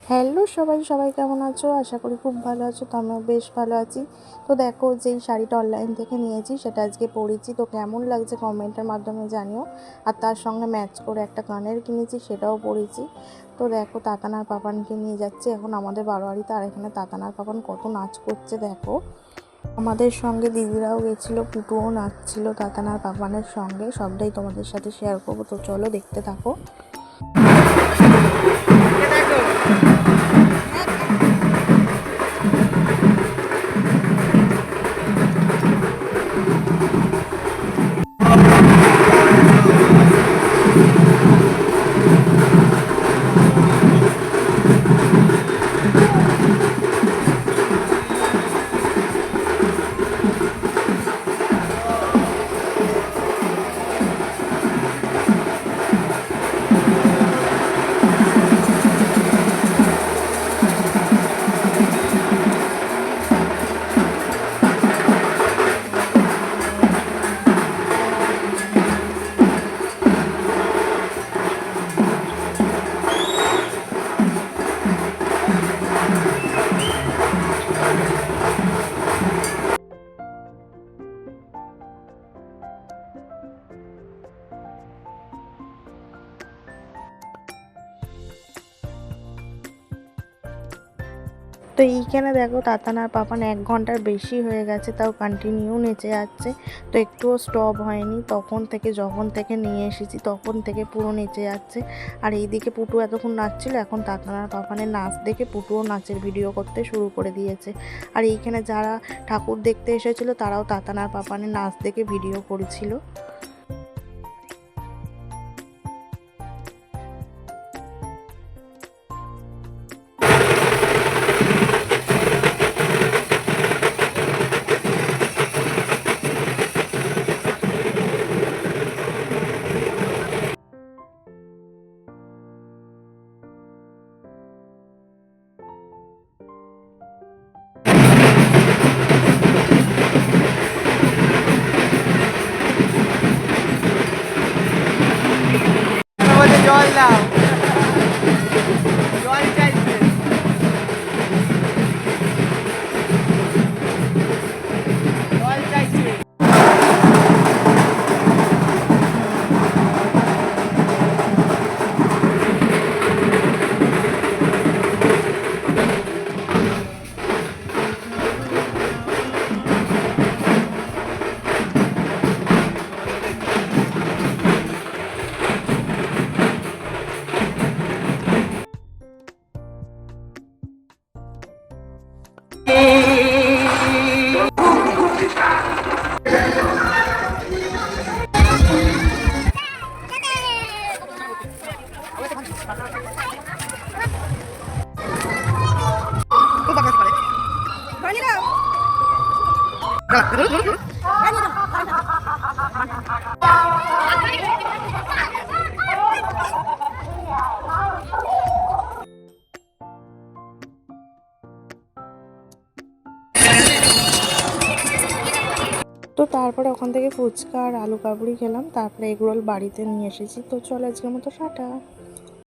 Hello সবাই, সবাই কেমন আছো? আশা করি খুব ভালো আছো। তো আমিও বেশ ভালো আছি। তো দেখো, যেই শাড়িটা অনলাইন থেকে নিয়েছি সেটা আজকে পরেছি। তো কেমন লাগছে কমেন্টের মাধ্যমে জানিও। আর তার সঙ্গে ম্যাচ করে একটা কানের কিনেছি, সেটাও পরেছি। তো দেখো, তাতানার পাপানকে নিয়ে যাচ্ছি এখন আমাদের বারোয়ারিতে। আর এখানে তাতানার পাপান কত নাচ করছে দেখো। আমাদের সঙ্গে দিদিরাও গেছিলো, পুটুও নাচছিল তাতানার পাপানের সঙ্গে। সবটাই তোমাদের সাথে শেয়ার করবো, তো চলো দেখতে থাকো। তো এইখানে দেখো, তাতানার পাপান 1 ঘন্টার বেশি হয়ে গেছে, তাও কন্টিনিউ নেচে যাচ্ছে। তো একটুও স্টপ হয়নি, যখন থেকে নিয়ে এসেছি তখন থেকে পুরো নেচে যাচ্ছে। আর এইদিকে পুটু এতক্ষণ নাচছিল, এখন তাতানার পাপানের নাচ দেখে পুটুও নাচের ভিডিও করতে শুরু করে দিয়েছে। আর এইখানে যারা ঠাকুর দেখতে এসেছিলো তারাও তাতানার পাপানের নাচ দেখে ভিডিও করেছিল। জল দাও, জল চাইছে, জল চাইছে। তো তারপরে ওখান থেকে ফুচকা আর আলু কাবুরি খেলাম, তারপরে এগরোল বাড়িতে নিয়ে এসেছি। তো চলো আজকের মতো টাটা।